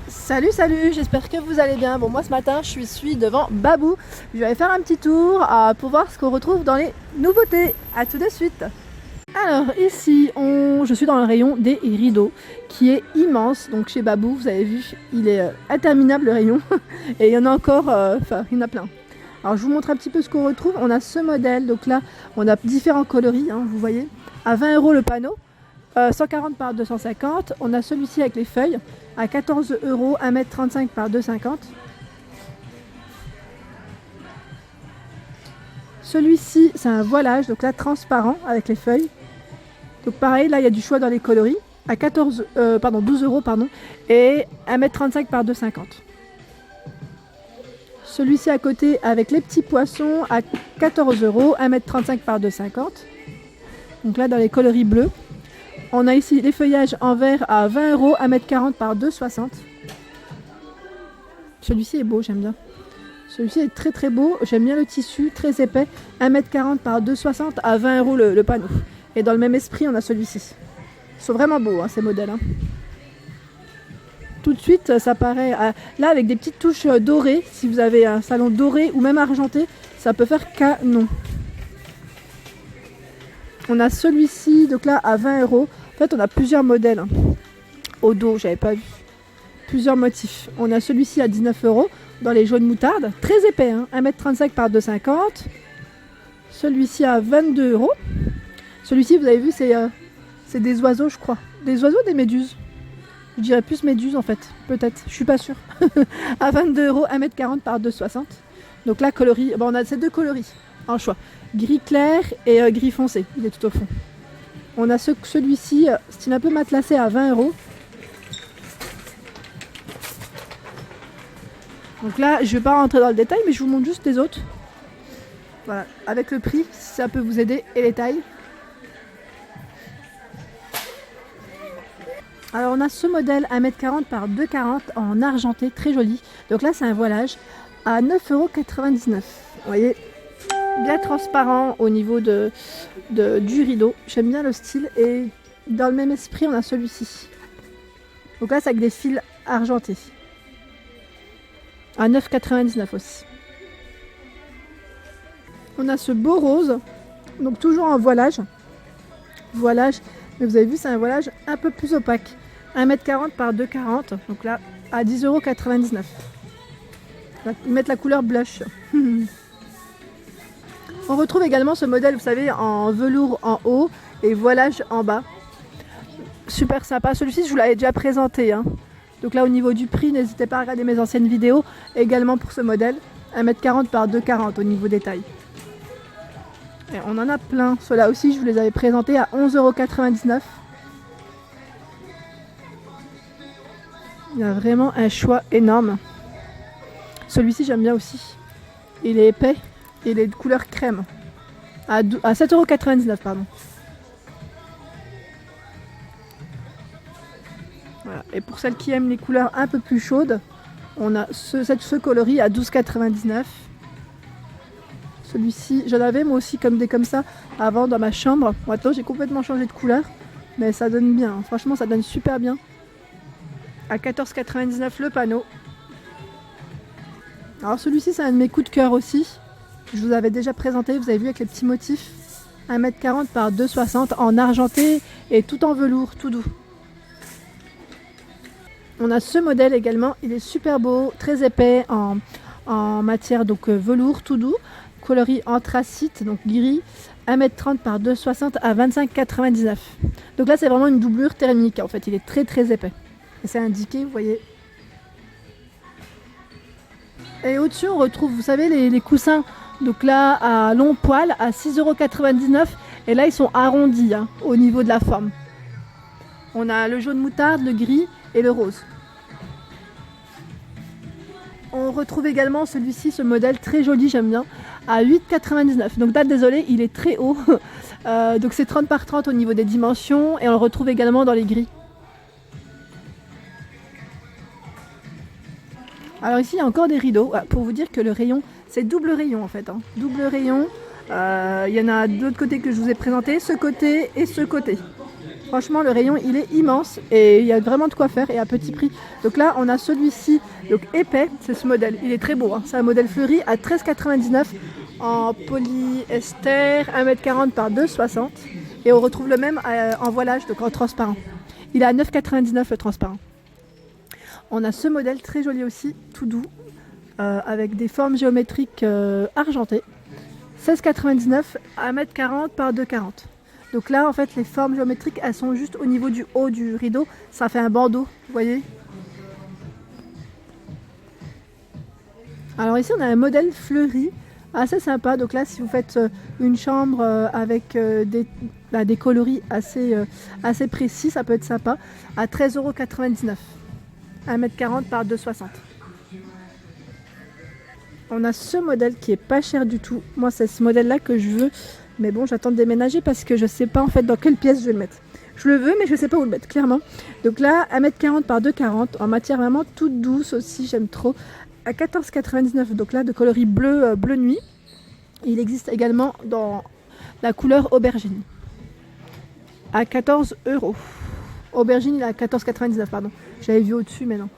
Salut, salut, j'espère que vous allez bien. Bon, moi ce matin je suis devant Babou. Je vais aller faire un petit tour pour voir ce qu'on retrouve dans les nouveautés. A tout de suite. Alors ici, je suis dans le rayon des rideaux qui est immense. Donc chez Babou, vous avez vu, il est interminable le rayon. Et il y en a encore, il y en a plein. Alors je vous montre un petit peu ce qu'on retrouve. On a ce modèle, donc là on a différents coloris, hein, vous voyez. À 20 € le panneau. 140 par 250. On a celui-ci avec les feuilles à 14 €, 1,35 m par 2,50 m. Celui-ci, c'est un voilage, donc là transparent avec les feuilles. Donc pareil, là il y a du choix dans les coloris à 12 € pardon, et 1,35 m par 2,50 m. Celui-ci à côté avec les petits poissons à 14 €, 1,35 m par 2,50 m. Donc là dans les coloris bleus. On a ici les feuillages en verre à 20 €, 1,40 m par 2,60 m. Celui-ci est beau, j'aime bien. Celui-ci est très très beau, j'aime bien le tissu, très épais, 1,40 m par 2,60 m à 20 € le panneau. Et dans le même esprit, on a celui-ci. Ils sont vraiment beaux, hein, ces modèles. Hein. Tout de suite, ça paraît... là, avec des petites touches dorées, si vous avez un salon doré ou même argenté, ça peut faire canon. On a celui-ci, donc là, à 20 €. En fait, on a plusieurs modèles. Hein. Au dos, j'avais pas vu. Plusieurs motifs. On a celui-ci à 19 € dans les jaunes moutardes. Très épais, hein, 1,35 m par 2,50 m. Celui-ci à 22 €. Celui-ci, vous avez vu, c'est des oiseaux, je crois. Des oiseaux, des méduses. Je dirais plus méduses, en fait. Peut-être, je suis pas sûre. À 22 €, 1,40 m par 2,60 m. Donc là, coloris. Bon, on a ces deux coloris en choix. Gris clair et gris foncé. Il est tout au fond. On a celui-ci, style un peu matelassé à 20 €. Donc là, je ne vais pas rentrer dans le détail, mais je vous montre juste les autres. Voilà, avec le prix, si ça peut vous aider, et les tailles. Alors on a ce modèle 1,40 m par 2,40 m en argenté, très joli. Donc là, c'est un voilage à 9,99 €. Vous voyez, bien transparent au niveau du rideau. J'aime bien le style. Et dans le même esprit, on a celui-ci. Donc là, c'est avec des fils argentés. À 9,99 € aussi. On a ce beau rose. Donc toujours en voilage. Voilage. Mais vous avez vu, c'est un voilage un peu plus opaque. 1,40 m par 2,40 m. Donc là, à 10,99 €. Ils mettent la couleur blush. On retrouve également ce modèle, vous savez, en velours en haut et voilage en bas. Super sympa. Celui-ci, je vous l'avais déjà présenté. Hein. Donc là, au niveau du prix, n'hésitez pas à regarder mes anciennes vidéos. Également pour ce modèle, 1,40 m par 2,40 m au niveau des tailles. Et on en a plein. Ceux-là aussi, je vous les avais présentés à 11,99 €. Il y a vraiment un choix énorme. Celui-ci, j'aime bien aussi. Il est épais. Et il est de couleur crème. À 7,99 €, pardon. Voilà. Et pour celles qui aiment les couleurs un peu plus chaudes, on a ce coloris à 12,99 €. Celui-ci, j'en avais moi aussi comme ça avant dans ma chambre. Maintenant, j'ai complètement changé de couleur. Mais ça donne bien. Hein. Franchement, ça donne super bien. À 14,99 € le panneau. Alors celui-ci, c'est un de mes coups de cœur aussi. Je vous avais déjà présenté, vous avez vu avec les petits motifs. 1,40 m par 2,60 m en argenté et tout en velours, tout doux. On a ce modèle également, il est super beau, très épais en matière donc velours, tout doux. Coloris anthracite, donc gris. 1,30 m par 2,60 m à 25,99 €. Donc là, c'est vraiment une doublure thermique en fait, il est très très épais. Et c'est indiqué, vous voyez. Et au-dessus, on retrouve, vous savez, les coussins. Donc là, à long poil, à 6,99 €. Et là, ils sont arrondis hein, au niveau de la forme. On a le jaune moutarde, le gris et le rose. On retrouve également celui-ci, ce modèle très joli, j'aime bien, à 8,99 €. Donc là, désolé, il est très haut. Donc c'est 30 par 30 au niveau des dimensions. Et on le retrouve également dans les gris. Alors ici, il y a encore des rideaux. Pour vous dire que le rayon, c'est double rayon en fait. Hein. Double rayon. Il y en a de l'autre côté que je vous ai présenté, ce côté et ce côté. Franchement, le rayon, il est immense et il y a vraiment de quoi faire et à petit prix. Donc là, on a celui-ci, donc épais, c'est ce modèle. Il est très beau, hein. C'est un modèle fleuri à 13,99 en polyester, 1,40 m par 2,60 m. Et on retrouve le même en voilage, donc en transparent. Il est à 9,99 le transparent. On a ce modèle très joli aussi, tout doux, avec des formes géométriques argentées. 16,99 1,40 m par 2,40 m. Donc là, en fait, les formes géométriques, elles sont juste au niveau du haut du rideau. Ça fait un bandeau, vous voyez. Alors ici, on a un modèle fleuri, assez sympa. Donc là, si vous faites une chambre avec des coloris assez précis, ça peut être sympa. À 13,99 €. 1,40 m par 2,60 m. On a ce modèle qui est pas cher du tout. Moi, c'est ce modèle-là que je veux. Mais bon, j'attends de déménager parce que je sais pas en fait dans quelle pièce je vais le mettre. Je le veux, mais je sais pas où le mettre, clairement. Donc là, 1,40 m par 2,40 m, en matière vraiment toute douce aussi, j'aime trop. À 14,99 €, donc là, de coloris bleu, bleu nuit. Il existe également dans la couleur aubergine. À 14 €. Aubergine, il est à 14,99 €, pardon. J'avais vu au-dessus, mais non.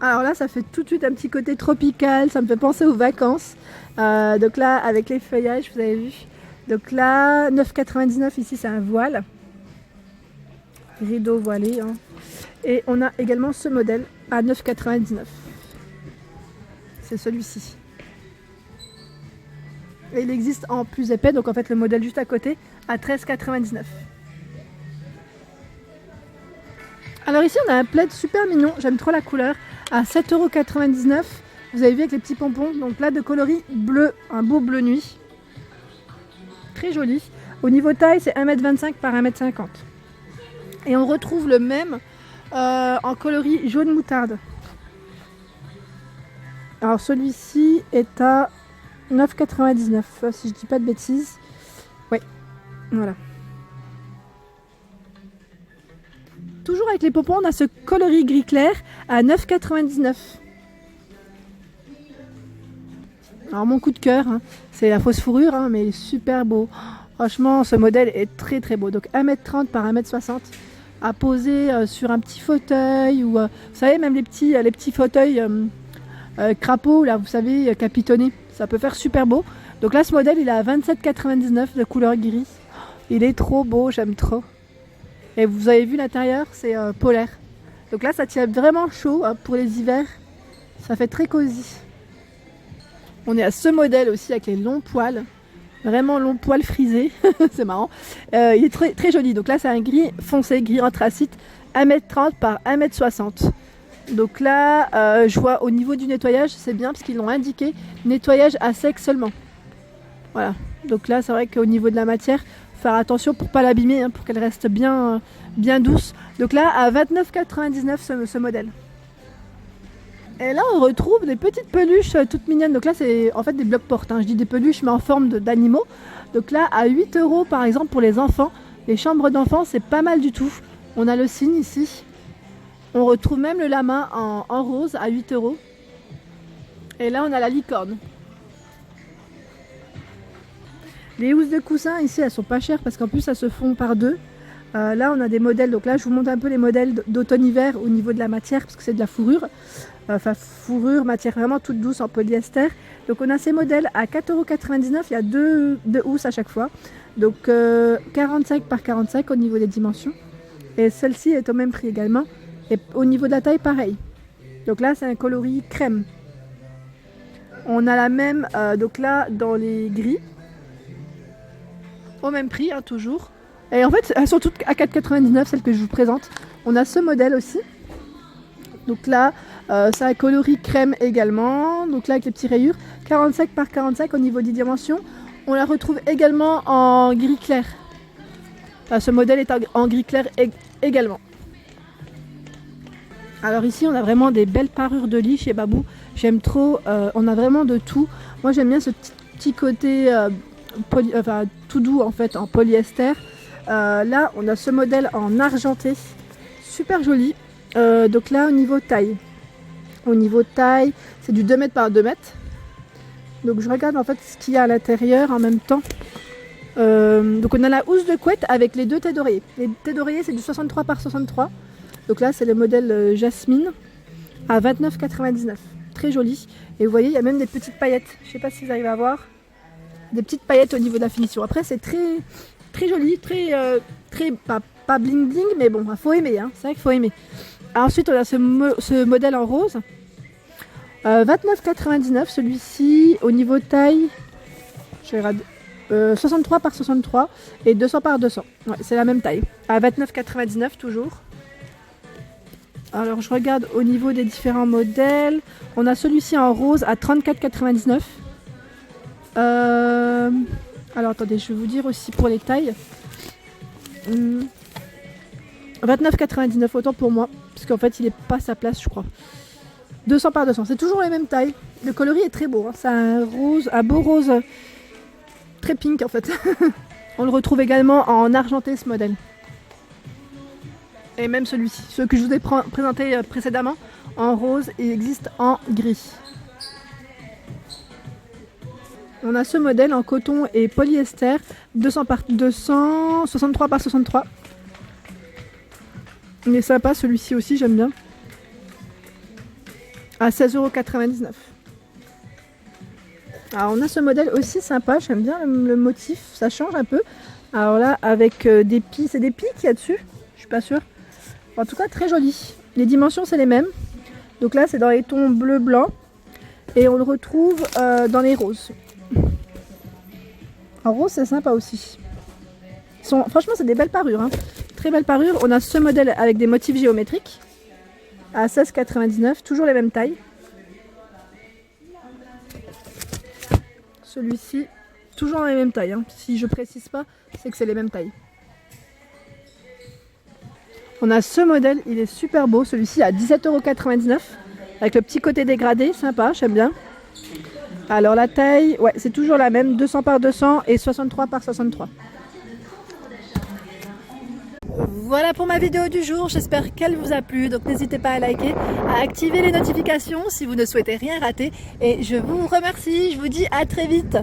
Alors là, ça fait tout de suite un petit côté tropical, ça me fait penser aux vacances. Donc là, avec les feuillages, vous avez vu. Donc là, 9,99 € ici, c'est un voile. Rideau voilé. Hein. Et on a également ce modèle à 9,99 €. C'est celui-ci. Et il existe en plus épais, donc en fait le modèle juste à côté, à 13,99 €. Alors ici, on a un plaid super mignon, j'aime trop la couleur, à 7,99 €. Vous avez vu avec les petits pompons, donc là de coloris bleu, un beau bleu nuit. Très joli. Au niveau taille, c'est 1,25 m par 1,50 m. Et on retrouve le même en coloris jaune moutarde. Alors celui-ci est à 9,99 €, si je dis pas de bêtises. Ouais, voilà. Toujours avec les pompons, on a ce coloris gris clair à 9,99 €. Alors mon coup de cœur, hein, c'est la fausse fourrure, hein, mais il est super beau. Franchement, ce modèle est très très beau. Donc 1,30 m par 1,60 m à poser sur un petit fauteuil ou vous savez même les petits fauteuils crapauds là, vous savez capitonnés. Ça peut faire super beau. Donc là, ce modèle, il est à 27,99 € de couleur gris. Il est trop beau, j'aime trop. Et vous avez vu l'intérieur, c'est polaire. Donc là, ça tient vraiment chaud hein, pour les hivers. Ça fait très cosy. On est à ce modèle aussi avec les longs poils. Vraiment long poil frisé. C'est marrant. Il est très, très joli. Donc là, c'est un gris foncé, gris anthracite. 1,30 m par 1,60 m. Donc là, je vois au niveau du nettoyage, c'est bien parce qu'ils l'ont indiqué. Nettoyage à sec seulement. Voilà. Donc là, c'est vrai qu'au niveau de la matière, faire attention pour pas l'abîmer, hein, pour qu'elle reste bien, bien douce. Donc là, à 29,99 € ce modèle. Et là, on retrouve des petites peluches toutes mignonnes. Donc là, c'est en fait des blocs-portes. Hein. Je dis des peluches, mais en forme d'animaux. Donc là, à 8 € par exemple pour les enfants. Les chambres d'enfants, c'est pas mal du tout. On a le cygne ici. On retrouve même le lama en rose à 8 €. Et là, on a la licorne. Les housses de coussins ici, elles sont pas chères parce qu'en plus, elles se font par deux. Là, on a des modèles. Donc là, je vous montre un peu les modèles d'automne-hiver au niveau de la matière parce que c'est de la fourrure. Enfin, fourrure, matière vraiment toute douce en polyester. Donc on a ces modèles à 4,99 €. Il y a deux housses à chaque fois. Donc 45 par 45 au niveau des dimensions. Et celle-ci est au même prix également. Et au niveau de la taille, pareil. Donc là, c'est un coloris crème. On a la même, donc là, dans les gris. Au même prix, hein, toujours. Et en fait, elles sont toutes à 4,99 €, celles que je vous présente. On a ce modèle aussi. Donc là, c'est un coloris crème également. Donc là, avec les petits rayures. 45 par 45 au niveau des dimensions. On la retrouve également en gris clair. Enfin, ce modèle est en gris clair également. Alors ici, on a vraiment des belles parures de lit chez Babou. J'aime trop. On a vraiment de tout. Moi, j'aime bien ce petit côté tout doux en fait, en polyester. Là, on a ce modèle en argenté. Super joli. Donc là, au niveau taille, c'est du 2 m par 2 m. Donc je regarde en fait ce qu'il y a à l'intérieur en même temps. Donc on a la housse de couette avec les deux têtes d'oreiller. Les têtes d'oreiller c'est du 63 par 63. Donc là c'est le modèle Jasmine à 29,99. Très joli. Et vous voyez il y a même des petites paillettes. Je sais pas si vous arrivez à voir. Des petites paillettes au niveau de la finition. Après c'est très joli, très pas bling bling mais bon, il faut aimer. Hein. C'est vrai qu'il faut aimer. Alors, ensuite on a ce modèle en rose. 29,99 celui-ci au niveau taille. Je vais regarder. 63 par 63 et 200 par 200. Ouais, c'est la même taille. À 29,99 toujours. Alors je regarde au niveau des différents modèles. On a celui-ci en rose à 34,99. Alors attendez, je vais vous dire aussi pour les tailles. 29,99 autant pour moi. Parce qu'en fait il n'est pas à sa place je crois. 200 par 200. C'est toujours les mêmes tailles. Le coloris est très beau. Hein. C'est un beau rose. Très pink en fait. On le retrouve également en argenté ce modèle. Et même celui-ci. Ceux que je vous ai présenté précédemment en rose, il existe en gris. On a ce modèle en coton et polyester 200 par 200, 63 par 63. Il est sympa celui-ci aussi, j'aime bien. À 16,99 €. Alors on a ce modèle aussi sympa, j'aime bien le motif, ça change un peu. Alors là avec des pics, c'est des pics qu'il y a dessus, je suis pas sûre. En tout cas très joli. Les dimensions c'est les mêmes. Donc là c'est dans les tons bleu blanc et on le retrouve dans les roses. En rose c'est sympa aussi. Franchement c'est des belles parures, hein. Très belles parures. On a ce modèle avec des motifs géométriques à 16,99 €, toujours les mêmes tailles. Celui-ci, toujours dans les mêmes tailles. Hein. Si je précise pas, c'est que c'est les mêmes tailles. On a ce modèle, il est super beau. Celui-ci à 17,99 € avec le petit côté dégradé, sympa, j'aime bien. Alors la taille, ouais, c'est toujours la même, 200 par 200 et 63 par 63. Voilà pour ma vidéo du jour, j'espère qu'elle vous a plu, donc n'hésitez pas à liker, à activer les notifications si vous ne souhaitez rien rater et je vous remercie, je vous dis à très vite.